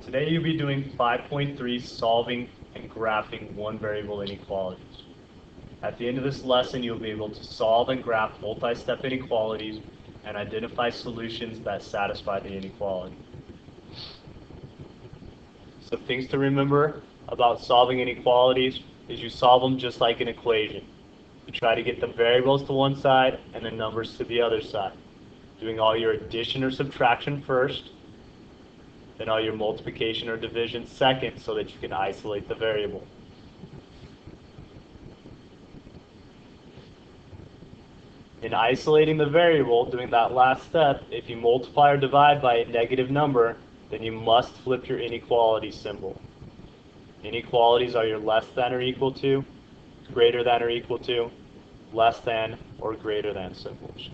Today you'll be doing 5.3 solving and graphing one variable inequalities. At the end of this lesson, you'll be able to solve and graph multi-step inequalities and identify solutions that satisfy the inequality. So things to remember about solving inequalities is you solve them just like an equation. You try to get the variables to one side and the numbers to the other side, doing all your addition or subtraction first, then all your multiplication or division second, so that you can isolate the variable. In isolating the variable, doing that last step, if you multiply or divide by a negative number, then you must flip your inequality symbol. Inequalities are your less than or equal to, greater than or equal to, less than or greater than symbols.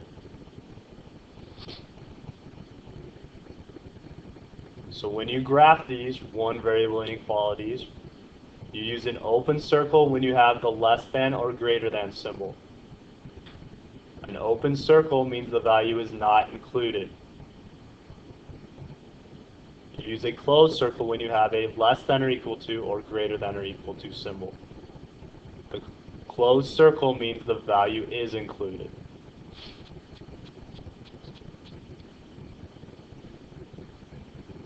So when you graph these one variable inequalities, you use an open circle when you have the less than or greater than symbol. An open circle means the value is not included. You use a closed circle when you have a less than or equal to or greater than or equal to symbol. The closed circle means the value is included.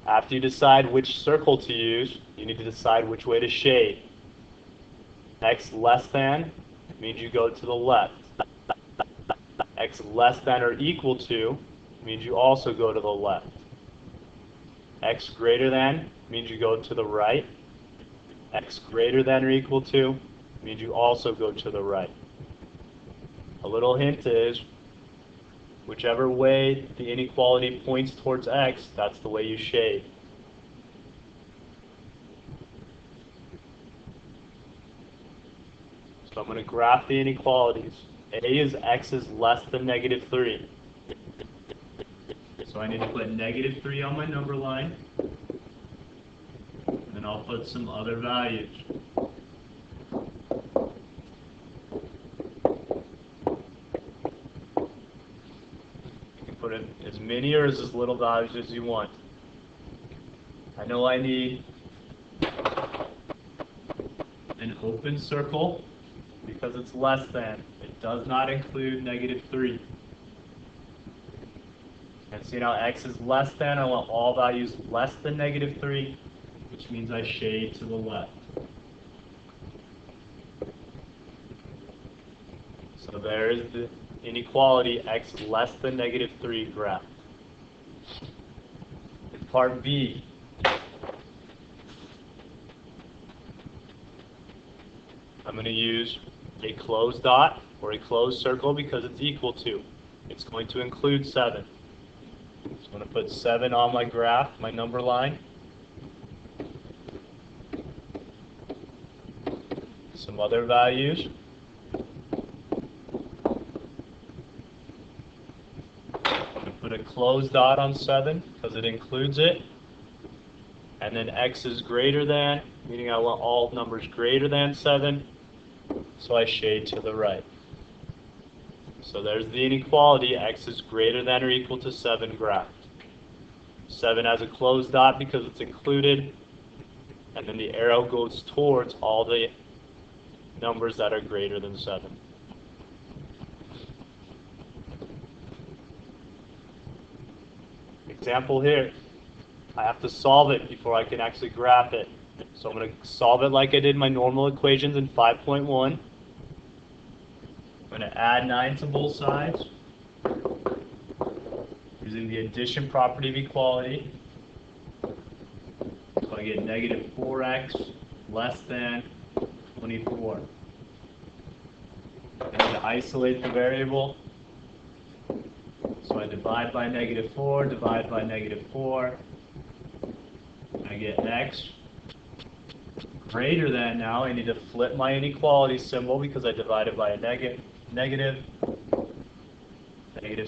After you decide which circle to use, you need to decide which way to shade. X less than means you go to the left. X less than or equal to means you also go to the left. X greater than means you go to the right. X greater than or equal to means you also go to the right. A little hint is, whichever way the inequality points towards X, that's the way you shade. So I'm going to graph the inequalities. A is X is less than negative 3. So I need to put negative 3 on my number line. And then I'll put some other values. Put in as many or as little values as you want. I know I need an open circle because it's less than. It does not include negative 3. And see now X is less than. I want all values less than negative 3, which means I shade to the left. So there is the inequality X less than negative 3 graph. In part B, I'm going to use a closed dot or a closed circle because it's equal to. It's going to include 7. So I'm going to put 7 on my graph, my number line. Some other values. Put a closed dot on 7 because it includes it. And then X is greater than, meaning I want all numbers greater than 7. So I shade to the right. So there's the inequality, X is greater than or equal to 7 graphed. 7 has a closed dot because it's included. And then the arrow goes towards all the numbers that are greater than 7. Example here, I have to solve it before I can actually graph it. So I'm going to solve it like I did my normal equations in 5.1. I'm going to add 9 to both sides using the addition property of equality. So I get negative 4x less than 24. I need to isolate the variable. So I divide by negative 4, divide by negative 4. I get X greater than. Now I need to flip my inequality symbol because I divided by a negative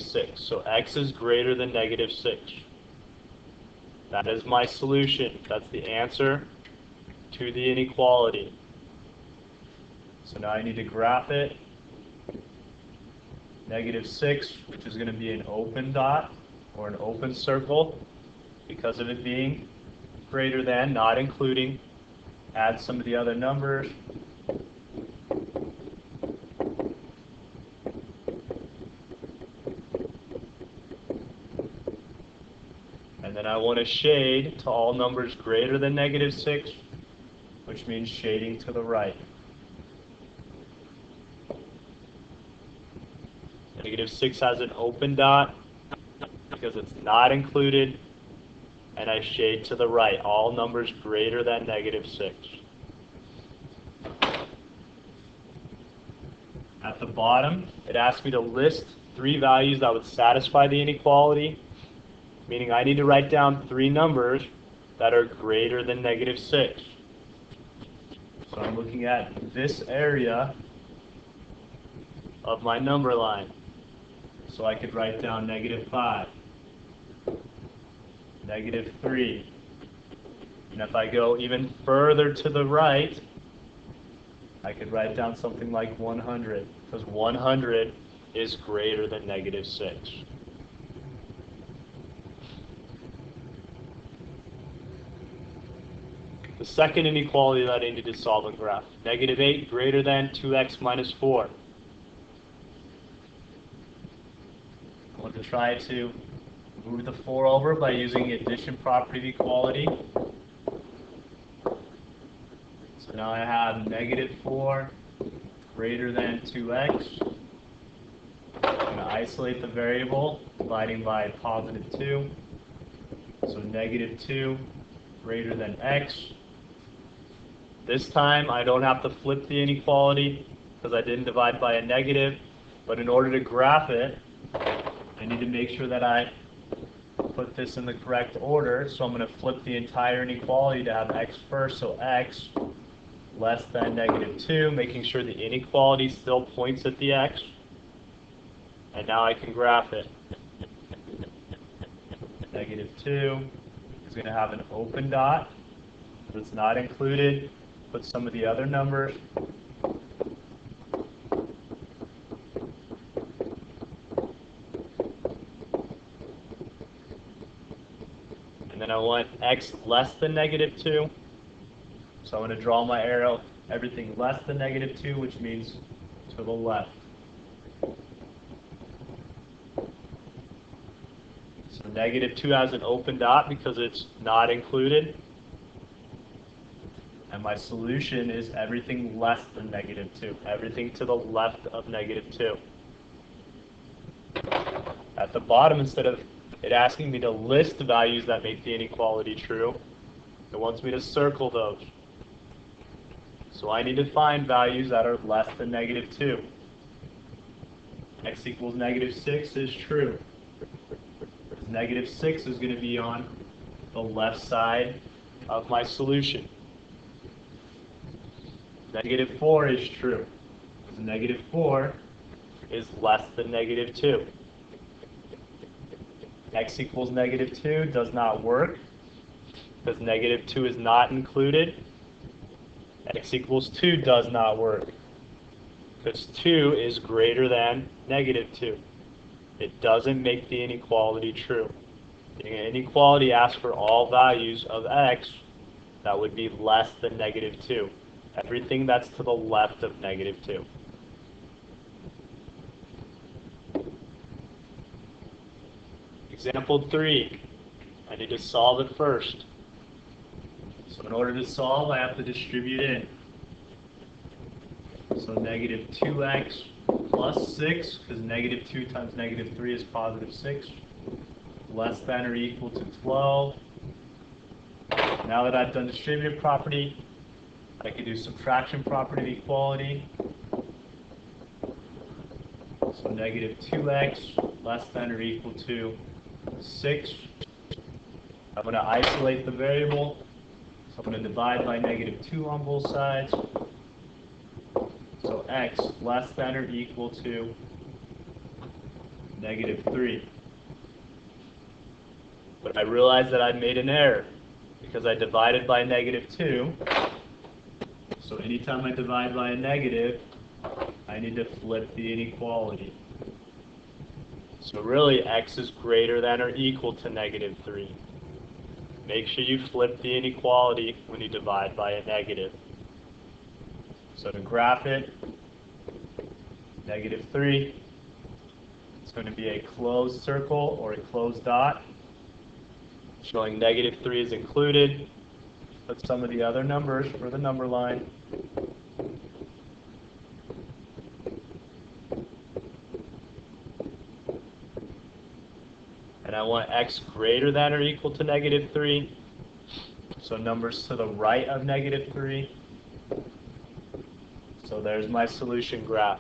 6. So X is greater than negative 6. That is my solution. That's the answer to the inequality. So now I need to graph it. Negative 6, which is going to be an open dot or an open circle because of it being greater than, not including, add some of the other numbers. And then I want to shade to all numbers greater than -6, which means shading to the right. -6 has an open dot because it's not included, and I shade to the right, all numbers greater than -6. At the bottom, it asks me to list 3 values that would satisfy the inequality, meaning I need to write down 3 numbers that are greater than -6. So I'm looking at this area of my number line. So I could write down -5, -3. And if I go even further to the right, I could write down something like 100, because 100 is greater than -6. The second inequality that I need to solve in graph, -8 greater than 2x minus 4. I want to try to move the 4 over by using the addition property of equality. So now I have -4 greater than 2x. I'm going to isolate the variable, dividing by +2. So -2 greater than x. This time I don't have to flip the inequality because I didn't divide by a negative, but in order to graph it, I need to make sure that I put this in the correct order. So I'm going to flip the entire inequality to have x first, so x less than -2, making sure the inequality still points at the x. And now I can graph it. -2 is going to have an open dot that's not included. Put some of the other numbers. And then I want x less than -2. So I'm going to draw my arrow, everything less than -2, which means to the left. So -2 has an open dot because it's not included. And my solution is everything less than -2, everything to the left of -2. At the bottom, instead of it asking me to list the values that make the inequality true, it wants me to circle those. So I need to find values that are less than -2. X equals -6 is true. -6 is going to be on the left side of my solution. -4 is true. -4 is less than -2. X equals -2 does not work because -2 is not included. X equals 2 does not work because 2 is greater than -2. It doesn't make the inequality true. The inequality asks for all values of x that would be less than -2. Everything that's to the left of -2. Example 3. I need to solve it first. So in order to solve, I have to distribute in. So -2x plus 6, because -2 times -3 is +6, less than or equal to 12. Now that I've done distributive property, I can do subtraction property of equality. So -2x less than or equal to 6. I'm going to isolate the variable. So I'm going to divide by -2 on both sides. So x less than or equal to -3. But I realized that I made an error because I divided by -2. So anytime I divide by a negative, I need to flip the inequality. So really, x is greater than or equal to -3. make sure you flip the inequality when you divide by a negative. So to graph it, -3, it's going to be a closed circle or a closed dot, showing -3 is included. Put some of the other numbers for the number line. And I want x greater than or equal to -3. So numbers to the right of -3. So there's my solution graph.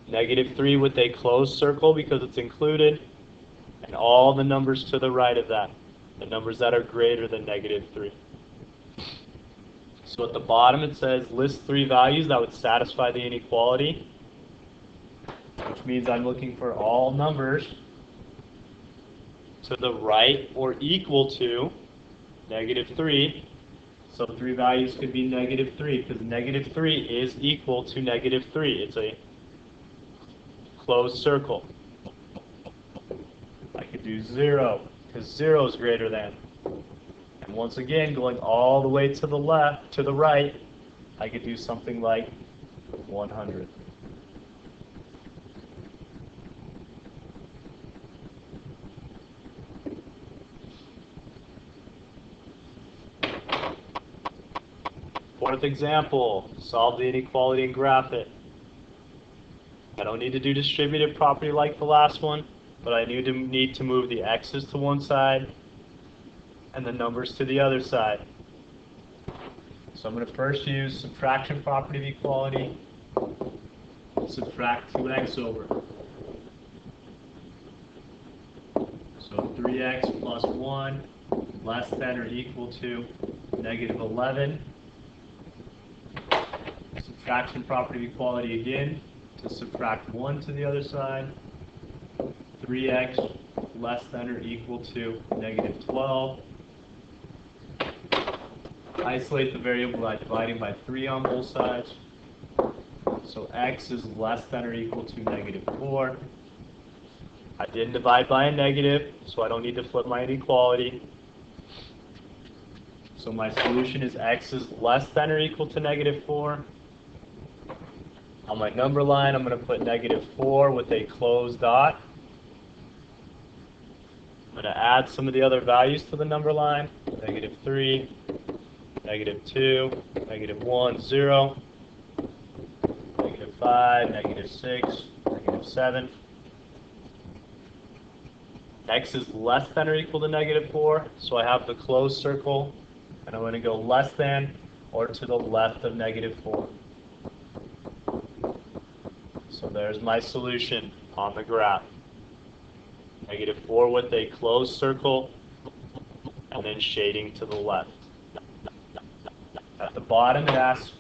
-3 with a closed circle because it's included, and all the numbers to the right of that, the numbers that are greater than -3. So at the bottom it says list 3 values that would satisfy the inequality, which means I'm looking for all numbers to the right or equal to -3. So 3 values could be -3 because -3 is equal to -3. It's a closed circle. I could do 0 because 0 is greater than. And once again, going all the way to the left, to the right, I could do something like 100. Fourth example, solve the inequality and graph it. I don't need to do distributive property like the last one, but I need to move the x's to one side and the numbers to the other side. So I'm going to first use subtraction property of equality. Subtract 2x over. So 3x plus 1 less than or equal to -11. Subtraction property of equality again, to subtract 1 to the other side. 3x less than or equal to -12. Isolate the variable by dividing by 3 on both sides. So x is less than or equal to -4. I didn't divide by a negative, so I don't need to flip my inequality. So my solution is x is less than or equal to -4. On my number line, I'm going to put -4 with a closed dot. I'm going to add some of the other values to the number line. -3, -2, -1, 0, -5, -6, -7. X is less than or equal to -4, so I have the closed circle, and I'm going to go less than or to the left of -4. So there's my solution on the graph. -4 with a closed circle and then shading to the left. At the bottom it asks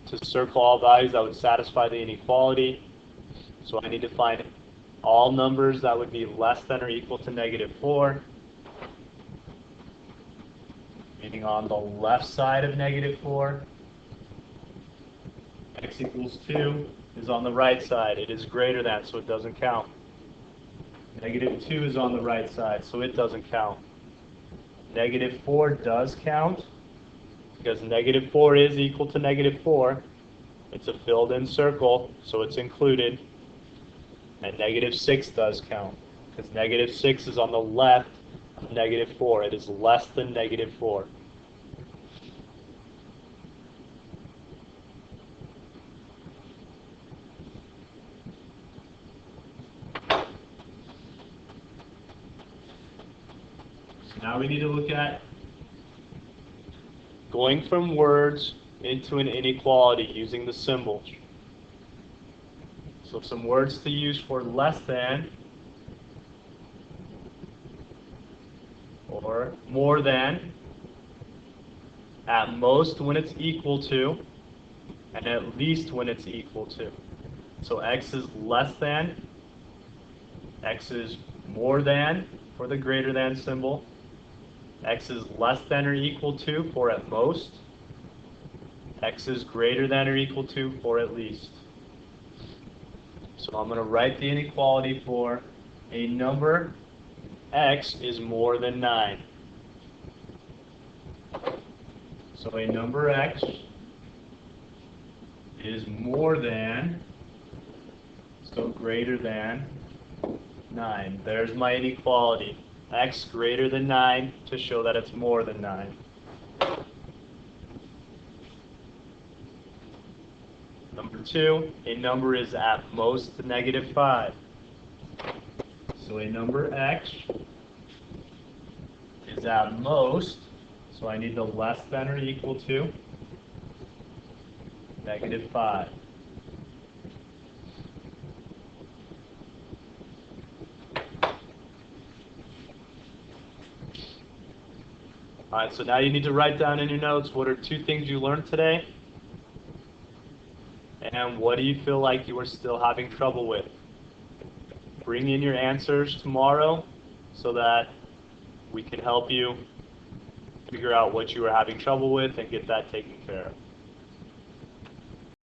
to circle all values that would satisfy the inequality. So I need to find all numbers that would be less than or equal to -4. Meaning on the left side of -4. X equals 2 is on the right side. It is greater than, so it doesn't count. -2 is on the right side, so it doesn't count. -4 does count, because -4 is equal to -4. It's a filled-in circle, so it's included. And -6 does count, because -6 is on the left of -4. It is less than -4. Now we need to look at going from words into an inequality using the symbols. So some words to use for less than or more than, at most when it's equal to, and at least when it's equal to. So x is less than, x is more than for the greater than symbol, x is less than or equal to for at most, x is greater than or equal to for at least. So I'm going to write the inequality for a number x is more than 9. So a number x is more than, so greater than 9. There's my inequality. X greater than 9 to show that it's more than 9. Number 2, a number is at most negative 5. So a number x is at most, so I need the less than or equal to negative 5. All right, so now you need to write down in your notes what are 2 things you learned today, and what do you feel like you are still having trouble with. Bring in your answers tomorrow so that we can help you figure out what you are having trouble with and get that taken care of.